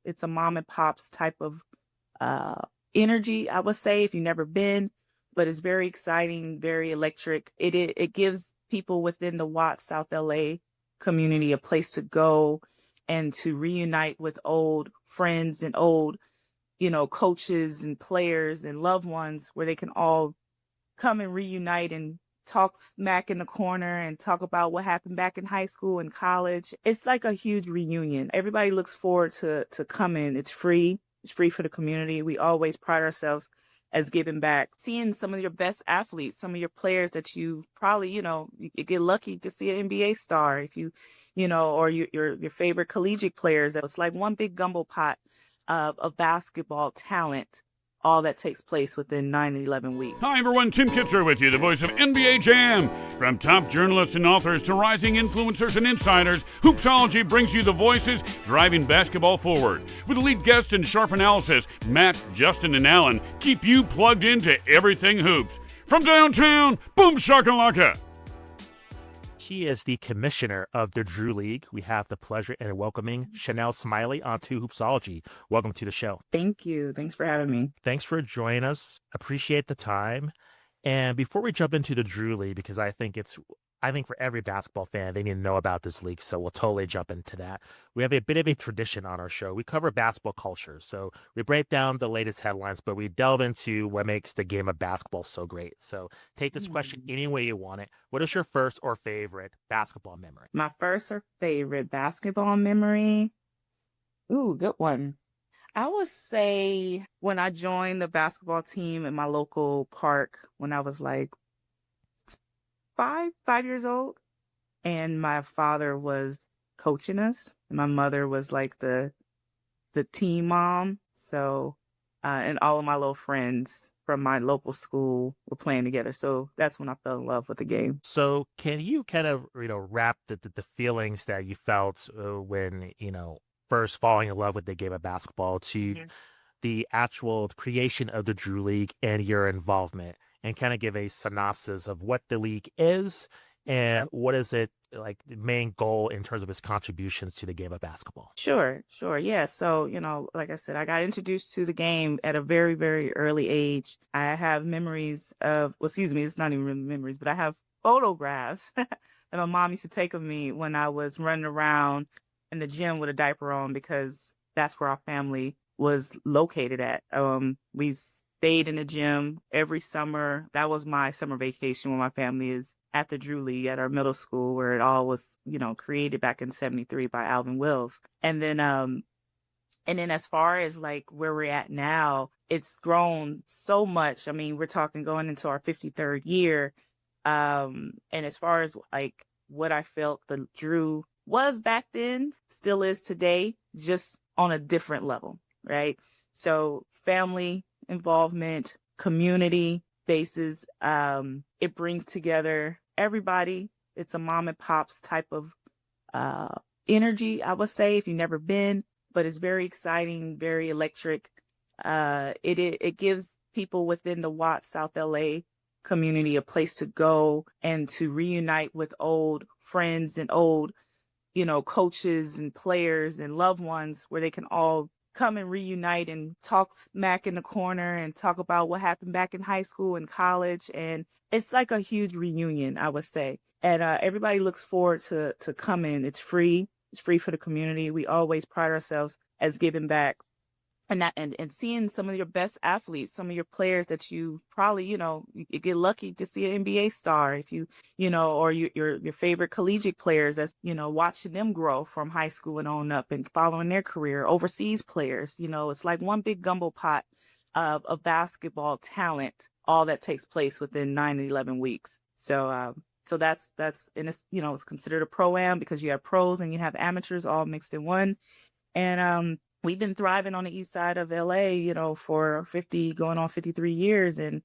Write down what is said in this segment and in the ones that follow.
It's a mom and pops type of uh, energy, I would say, if you've never been, but it's very exciting, very electric. It gives people within the Watts, South LA community a place to go and to reunite with old friends and old, coaches and players and loved ones where they can all come and reunite and talk smack in the corner and talk about what happened back in high school and college. It's like a huge reunion. Everybody looks forward to coming. It's free. It's free for the community. We always pride ourselves as giving back. Seeing some of your best athletes, some of your players that you probably, you get lucky to see an NBA star if or your favorite collegiate players. It's like one big gumbo pot of basketball talent, all that takes place within 9 and 11 weeks. Hi everyone, Tim Kitzer with you, the voice of NBA Jam. From top journalists and authors to rising influencers and insiders, Hoopsology brings you the voices driving basketball forward. With elite guests and sharp analysis, Matt, Justin, and Alan keep you plugged into everything hoops. From downtown, boom shakalaka. He is the commissioner of the Drew League. We have the pleasure in welcoming Chaniel Smiley onto Hoopsology. Welcome to the show. Thank you. Thanks for having me. Thanks for joining us. Appreciate the time. And before we jump into the Drew League, because I think for every basketball fan, they need to know about this league, so we'll totally jump into that. We have a bit of a tradition on our show. We cover basketball culture, so we break down the latest headlines, but we delve into what makes the game of basketball so great. So take this question any way you want it. What is your first or favorite basketball memory? My first or favorite basketball memory? Ooh, good one. I would say when I joined the basketball team in my local park when I was like 5 years old, and my father was coaching us, and my mother was like the team mom. So, and all of my little friends from my local school were playing together. So that's when I fell in love with the game. So can you kind of wrap the feelings that you felt when first falling in love with the game of basketball to the actual creation of the Drew League and your involvement? And kind of give a synopsis of what the league is and what is it like the main goal in terms of its contributions to the game of basketball. Sure. Yeah. So, like I said, I got introduced to the game at a very, very early age. I have memories of, it's not even really memories, but I have photographs that my mom used to take of me when I was running around in the gym with a diaper on, because that's where our family was located at. We stayed in the gym every summer. That was my summer vacation when my family is at the Drew League at our middle school, where it all was, created back in 73 by Alvin Wills. And then as far as like where we're at now, it's grown so much. I mean, we're talking going into our 53rd year. And as far as like what I felt the Drew was back then, still is today, just on a different level, right? So family involvement, community bases, it brings together everybody. It's a mom and pops type of energy, I would say, if you've never been, but it's very exciting, very electric. It gives people within the Watts, South LA community a place to go and to reunite with old friends and old, coaches and players and loved ones where they can all come and reunite and talk smack in the corner and talk about what happened back in high school and college. And it's like a huge reunion, I would say. And everybody looks forward to coming. It's free. It's free for the community. We always pride ourselves as giving back. And seeing some of your best athletes, some of your players that you probably, you get lucky to see an NBA star if or your favorite collegiate players that's, watching them grow from high school and on up and following their career. Overseas players, it's like one big gumbo pot of basketball talent, all that takes place within 9 and 11 weeks. So that's, and it's, it's considered a pro-am because you have pros and you have amateurs all mixed in one. And, we've been thriving on the east side of LA, for 50 going on 53 years, and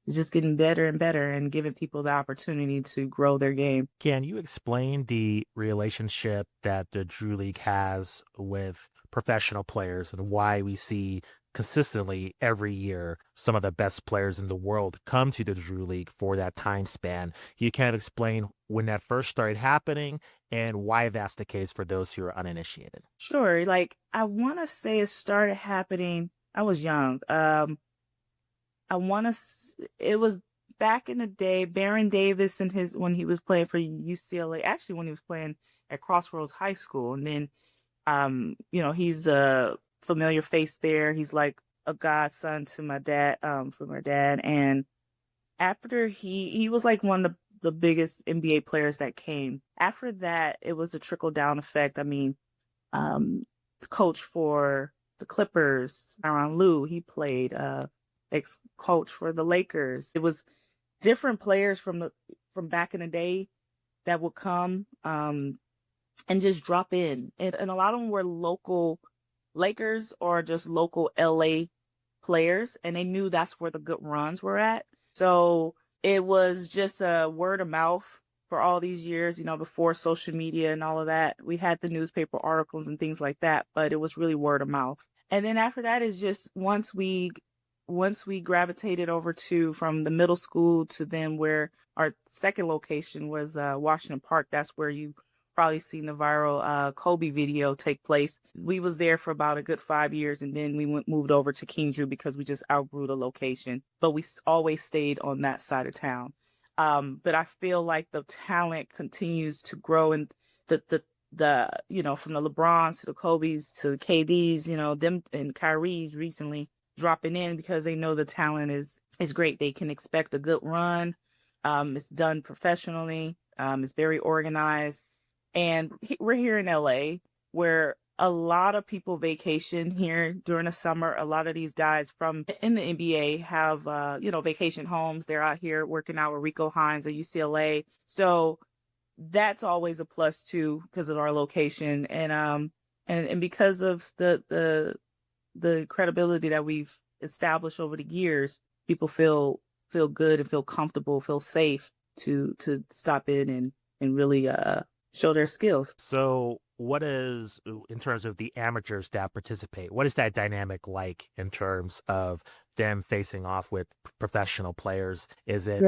it's just getting better and better and giving people the opportunity to grow their game. Can you explain the relationship that the Drew League has with professional players and why we see consistently every year some of the best players in the world come to the Drew League for that time span? You can explain when that first started happening and why that's the case for those who are uninitiated. Sure. Like I want to say it started happening. I was young. I want to. It was back in the day. Baron Davis and when he was playing for UCLA. Actually, when he was playing at Crossroads High School, and then he's a familiar face there. He's like a godson to my dad. For my dad, and after he was like one of the biggest NBA players that came. After that, it was a trickle down effect. I mean, the coach for the Clippers, Tyronn Lue, he played. Ex-coach for the Lakers. It was different players from back in the day that would come and just drop in. And a lot of them were local Lakers or just local LA players, and they knew that's where the good runs were at. So it was just a word of mouth for all these years, before social media and all of that. We had the newspaper articles and things like that, but it was really word of mouth. And then after that is just once we gravitated over to from the middle school to then where our second location was Washington Park. That's where you probably seen the viral Kobe video take place. We was there for about a good 5 years, and then we moved over to King Drew because we just outgrew the location. But we always stayed on that side of town. But I feel like the talent continues to grow, and the from the LeBrons to the Kobe's to the KDs, them and Kyrie's recently dropping in because they know the talent is great. They can expect a good run. It's done professionally. It's very organized. And we're here in LA where a lot of people vacation here during the summer. A lot of these guys from in the NBA have, vacation homes. They're out here working out with Rico Hines at UCLA. So that's always a plus too, because of our location. And because of the credibility that we've established over the years, people feel good and feel comfortable, feel safe to stop in and really show their skills. So what is, in terms of the amateurs that participate, what is that dynamic like in terms of them facing off with professional players? Is it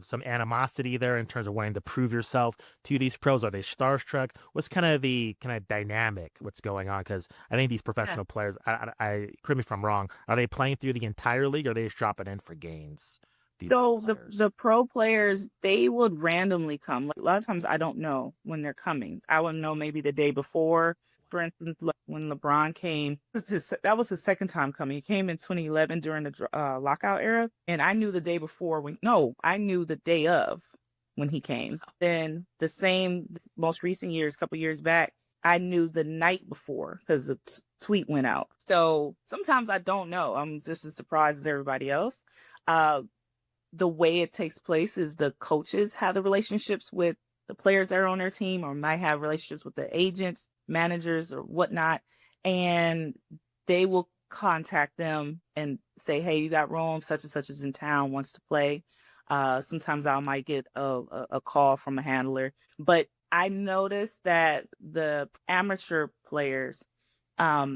some animosity there in terms of wanting to prove yourself to these pros? Are they starstruck? What's kind of the dynamic, what's going on? Because I think these professional players, I correct me if I'm wrong, are they playing through the entire league, or are they just dropping in for games? So the pro players, they would randomly come. Like, a lot of times I don't know when they're coming. I would know maybe the day before. For instance, when LeBron came, that was his second time coming. He came in 2011 during the lockout era. And I knew the day before I knew the day of when he came. Then the same most recent years, a couple years back, I knew the night before because the tweet went out. So sometimes I don't know. I'm just as surprised as everybody else. The way it takes place is the coaches have the relationships with the players that are on their team, or might have relationships with the agents, managers, or whatnot. And they will contact them and say, hey, you got Rome, such and such is in town, wants to play. Sometimes I might get a call from a handler. But I noticed that the amateur players, now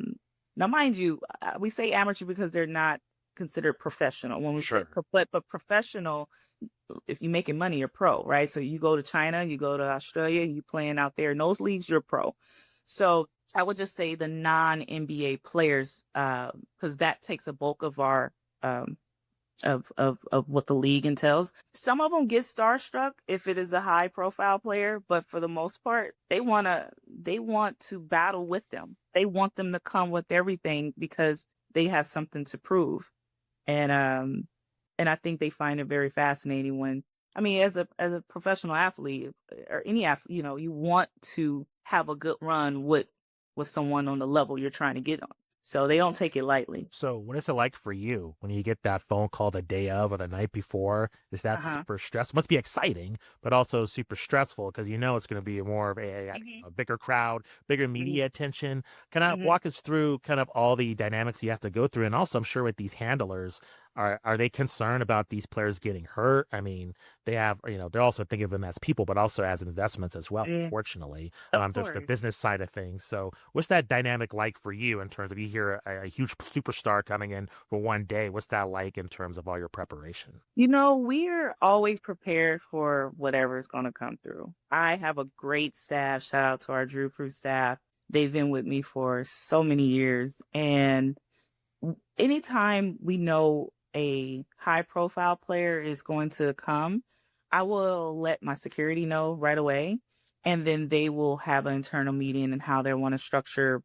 mind you, we say amateur because they're not considered professional. When we say but professional, if you're making money, you're pro, right? So you go to China, you go to Australia, you playing out there in those leagues, you're pro. So I would just say the non-NBA players, because that takes a bulk of our of what the league entails. Some of them get starstruck if it is a high profile player, but for the most part, they want to battle with them. They want them to come with everything because they have something to prove. And I think they find it very fascinating when, I mean, as a professional athlete or any athlete, you want to have a good run with someone on the level you're trying to get on. So they don't take it lightly. So what is it like for you when you get that phone call the day of or the night before? Is that super stressful? Must be exciting, but also super stressful because it's going to be more of a bigger crowd, bigger media attention. Can I walk us through kind of all the dynamics you have to go through? And also, I'm sure with these handlers, are they concerned about these players getting hurt? I mean, they have, they're also thinking of them as people, but also as investments as well, fortunately. There's the business side of things. So what's that dynamic like for you in terms of you hear a huge superstar coming in for one day. What's that like in terms of all your preparation? We're always prepared for whatever's going to come through. I have a great staff. Shout out to our Drew Crew staff. They've been with me for so many years. And anytime we know a high profile player is going to come, I will let my security know right away. And then they will have an internal meeting and how they want to structure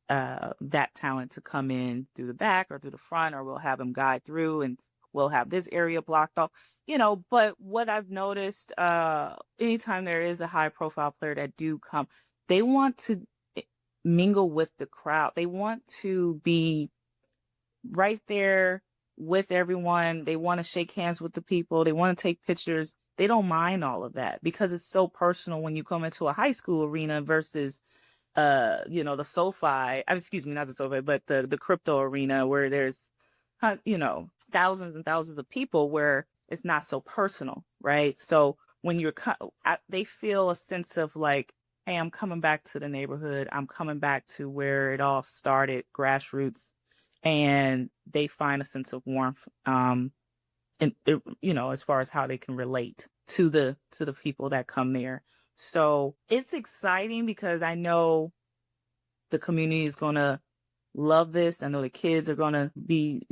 that talent to come in through the back or through the front, or we'll have them guide through and we'll have this area blocked off, but what I've noticed, anytime there is a high profile player that do come, they want to mingle with the crowd. They want to be right there with everyone. They want to shake hands with the people. They want to take pictures. They don't mind all of that because it's so personal when you come into a high school arena versus the SoFi, excuse me, not the SoFi, but the crypto arena where there's, thousands and thousands of people where it's not so personal, right? So when they feel a sense of like, hey, I'm coming back to the neighborhood. I'm coming back to where it all started, grassroots, and they find a sense of warmth, as far as how they can relate to the people that come there. So it's exciting because I know the community is going to love this. I know the kids are going to be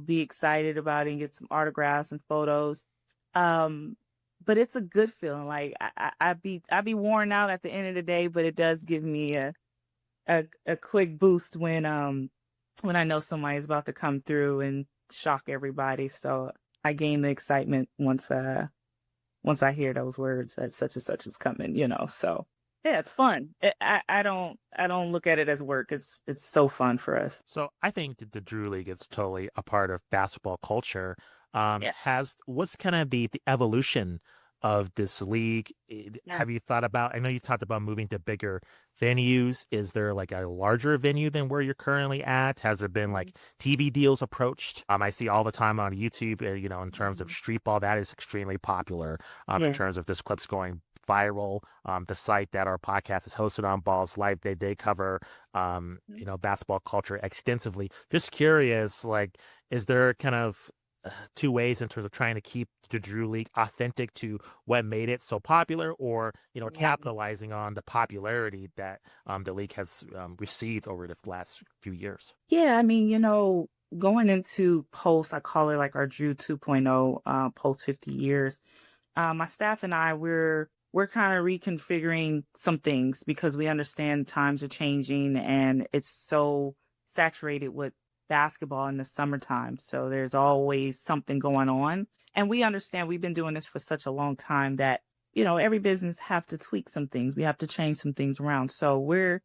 excited about it and get some autographs and photos. But it's a good feeling. Like I'd be worn out at the end of the day, but it does give me a quick boost when I know somebody's about to come through and shock everybody. So I gain the excitement once I hear those words that such and such is coming, so yeah, it's fun. I don't look at it as work. It's so fun for us. So I think that the Drew League is totally a part of basketball culture. Yeah. What's kind of the evolution of this league? Have you thought about, I know you talked about moving to bigger venues. Is there like a larger venue than where you're currently at? Has there been like TV deals approached? I see all the time on YouTube, in terms of street ball, that is extremely popular. In terms of this clip's going viral. The site that our podcast is hosted on, Balls Life, they cover, basketball culture extensively. Just curious, like, is there kind of two ways in terms of trying to keep the Drew League authentic to what made it so popular, or capitalizing on the popularity that the league has received over the last few years? Yeah, I mean, going into post, I call it like our Drew 2.0, post 50 years. My staff and I, we're kind of reconfiguring some things because we understand times are changing and it's so saturated with basketball in the summertime. So there's always something going on. And we understand we've been doing this for such a long time that, every business have to tweak some things. We have to change some things around. So we're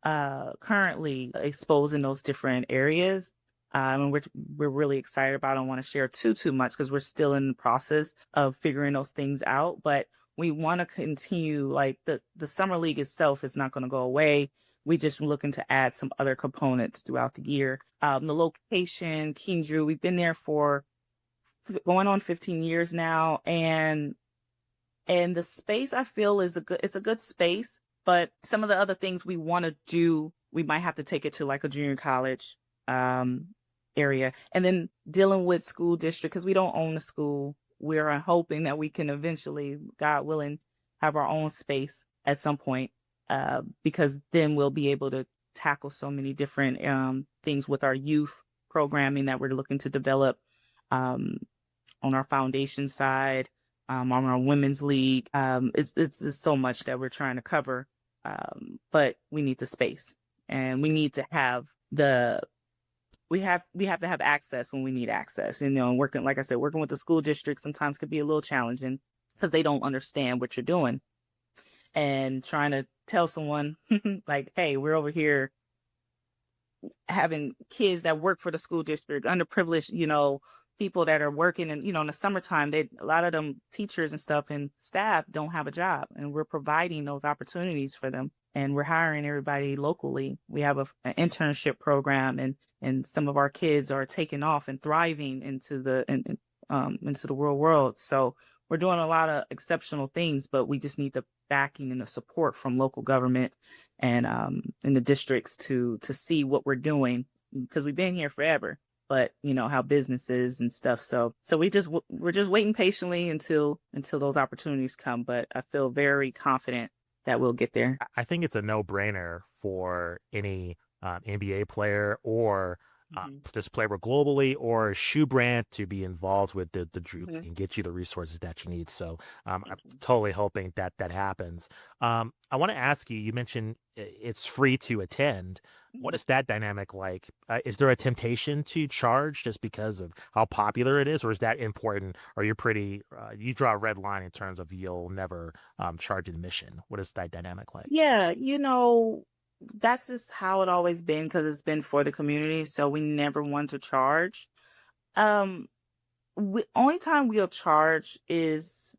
currently exposing those different areas. And we're really excited about it. I don't want to share too much because we're still in the process of figuring those things out. But we want to continue, like the summer league itself is not going to go away. We just looking to add some other components throughout the year. The location, King Drew, we've been there for going on 15 years now, and the space I feel it's a good space. But some of the other things we want to do, we might have to take it to like a junior college area, and then dealing with school district because we don't own the school. We're hoping that we can eventually, God willing, have our own space at some point. Because then we'll be able to tackle so many different things with our youth programming that we're looking to develop on our foundation side, on our women's league. It's so much that we're trying to cover, but we need the space, and we need to have we have to have access when we need access. Working, like I said, working with the school district sometimes could be a little challenging because they don't understand what you're doing. And trying to tell someone like, hey, we're over here having kids that work for the school district, underprivileged, people that are working in the summertime, a lot of them teachers and stuff and staff don't have a job, and we're providing those opportunities for them, and we're hiring everybody locally. We have an internship program, and some of our kids are taking off and thriving into the real world. So we're doing a lot of exceptional things, but we just need the backing and the support from local government and in the districts to see what we're doing, because we've been here forever, but you know how business is and stuff. So we're just waiting patiently until those opportunities come. But I feel very confident that we'll get there. I think it's a no-brainer for any NBA player or just player globally or a shoe brand to be involved with the Drew League and get you the resources that you need. So I'm totally hoping that happens. I want to ask you, you mentioned it's free to attend. What is that dynamic like? Is there a temptation to charge just because of how popular it is, or is that important? Or you're pretty, you draw a red line in terms of you'll never charge admission? What is that dynamic like? Yeah, you know, that's just how it always been, because it's been for the community. So we never want to charge. Only time we'll charge is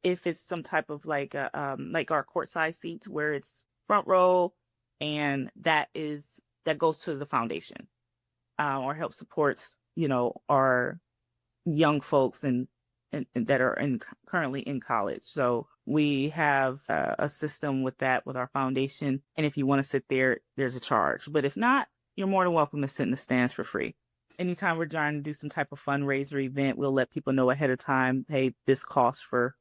if it's some type of like our courtside seats where it's front row, and that goes to the foundation, or help supports, you know, our young folks and that are currently in college. So we have a system with that with our foundation. And if you want to sit there, there's a charge. But if not, you're more than welcome to sit in the stands for free. Anytime we're trying to do some type of fundraiser event, we'll let people know ahead of time, hey, this costs for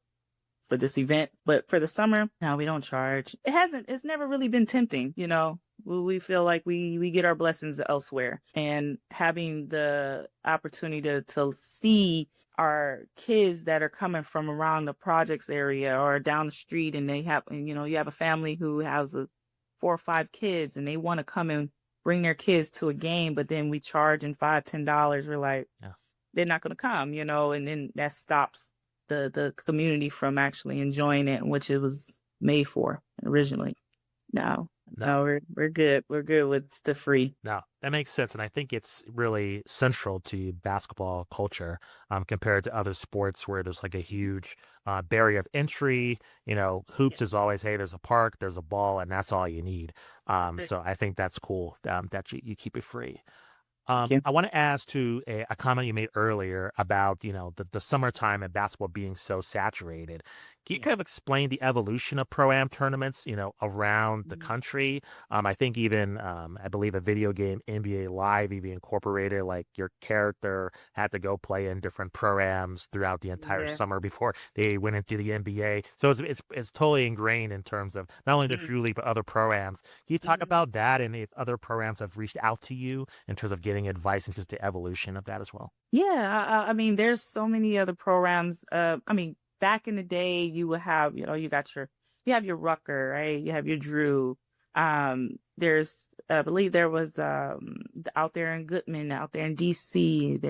this event. But for the summer, no, we don't charge. It's never really been tempting, you know. We feel like we get our blessings elsewhere, and having the opportunity to see our kids that are coming from around the projects area or down the street, and you have a family who has 4 or 5 kids, and they want to come and bring their kids to a game, but then we charge $5, $10. We're like, they're not going to come, you know, and then that stops the community from actually enjoying it, which it was made for originally. No, we're good. We're good with the free. No, that makes sense. And I think it's really central to basketball culture compared to other sports where there's like a huge barrier of entry. You know, hoops is always, hey, there's a park, there's a ball, and that's all you need. So I think that's cool that you keep it free. I want to ask to a comment you made earlier about, you know, the summertime and basketball being so saturated. Can you kind of explain the evolution of pro-am tournaments, you know, around the country? I think even, I believe a video game, NBA Live, even incorporated, like your character had to go play in different pro-ams throughout the entire summer before they went into the NBA. So it's totally ingrained in terms of not only the Drew League, but other pro-ams. Can you talk about that, and if other pro-ams have reached out to you in terms of getting advice and just the evolution of that as well? Yeah, I mean, there's so many other programs. I mean, back in the day, you would have, you know, you have your Rucker, right? You have your Drew. There's, I believe there was out there in Goodman, out there in DC.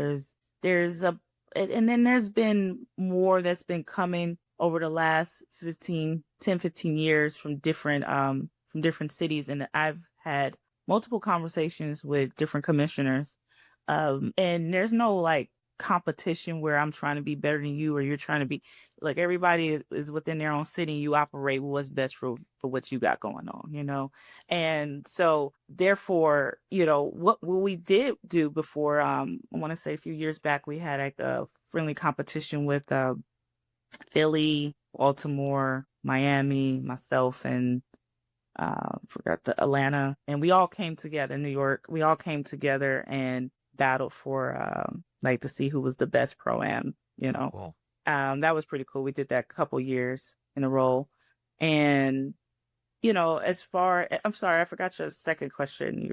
And then there's been more that's been coming over the last 10, 15 years from different cities, and I've had multiple conversations with different commissioners. And there's no like competition where I'm trying to be better than you or you're trying to be, like, everybody is within their own city. You operate with what's best for what you got going on, you know? And so therefore, you know, what we did do before, I want to say a few years back, we had like a friendly competition with Philly, Baltimore, Miami, myself, and forgot the Atlanta, and we all came together. New York, we all came together and battled for like to see who was the best pro-am, you know. Cool. That was pretty cool. We did that a couple years in a row. And you know, I'm sorry, I forgot your second question.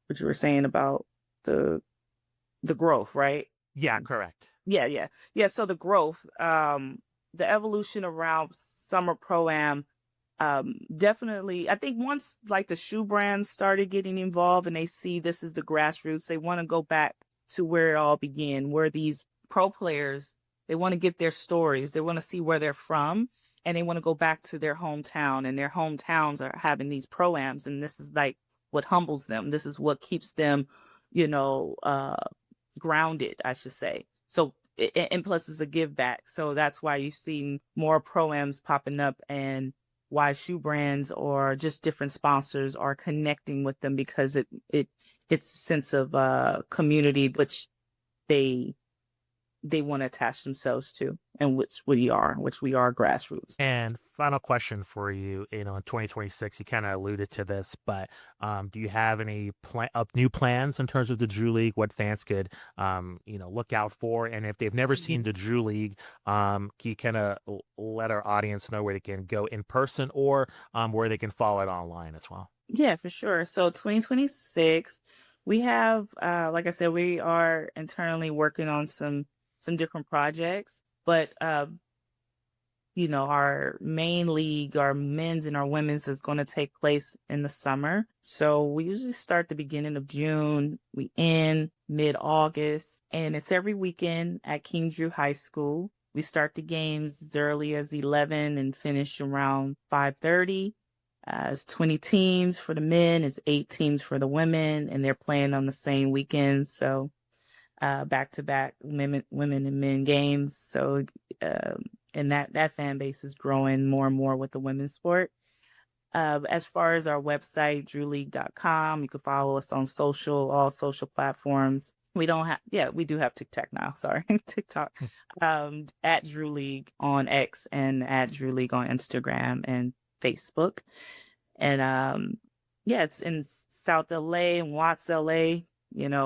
What you were saying about the growth, right? Yeah, correct. Yeah. So the growth, the evolution around summer pro-am, definitely, I think once like the shoe brands started getting involved and they see this is the grassroots, they want to go back to where it all began, where these pro players, they want to get their stories, they want to see where they're from, and they want to go back to their hometown, and their hometowns are having these pro-ams, and this is like what humbles them. This is what keeps them, you know, grounded, I should say. So, and plus it's a give back. So that's why you've seen more pro-ams popping up, and why shoe brands or just different sponsors are connecting with them, because it's a sense of community which they they want to attach themselves to, and which we are grassroots. And final question for you, in 2026, you kind of alluded to this, but do you have any new plans in terms of the Drew League, what fans could, look out for? And if they've never seen the Drew League, can you kind of let our audience know where they can go in person, or where they can follow it online as well? Yeah, for sure. So 2026, we have, like I said, we are internally working on some different projects, but our main league, our men's and our women's, is going to take place in the summer. So we usually start the beginning of June, we end mid-August, and it's every weekend at King Drew High School. We start the games as early as 11 and finish around 5:30. It's 20 teams for the men, it's 8 teams for the women, and they're playing on the same weekend. So back-to-back women and men games. So and that fan base is growing more and more with the women's sport. As far as our website, drewleague.com, you can follow us on all social platforms. We do have TikTok now. Sorry, TikTok. At Drew League on X, and at Drew League on Instagram and Facebook. And it's in South LA and Watts LA.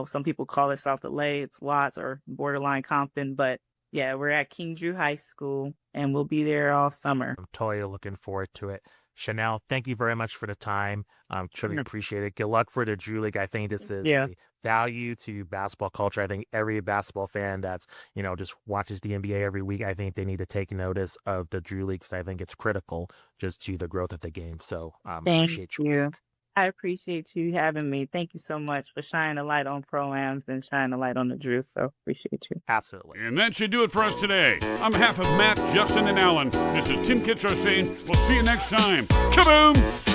Some people call it South LA. It's Watts or borderline Compton, but yeah, we're at King Drew High School, and we'll be there all summer. I'm totally looking forward to it. Chaniel, thank you very much for the time. Truly appreciate it. Good luck for the Drew League. I think this is a value to basketball culture. I think every basketball fan that's, just watches the NBA every week, I think they need to take notice of the Drew League, because I think it's critical just to the growth of the game. So appreciate you. I appreciate you having me. Thank you so mumuch for shining a light on Pro-Ams and shining a light on the Drew. So appreciate you. Absolutely. And that should do it for us today. On behalf of Matt, Justin, and Alan, this is Tim Kitzrow saying we'll see you next time. Kaboom!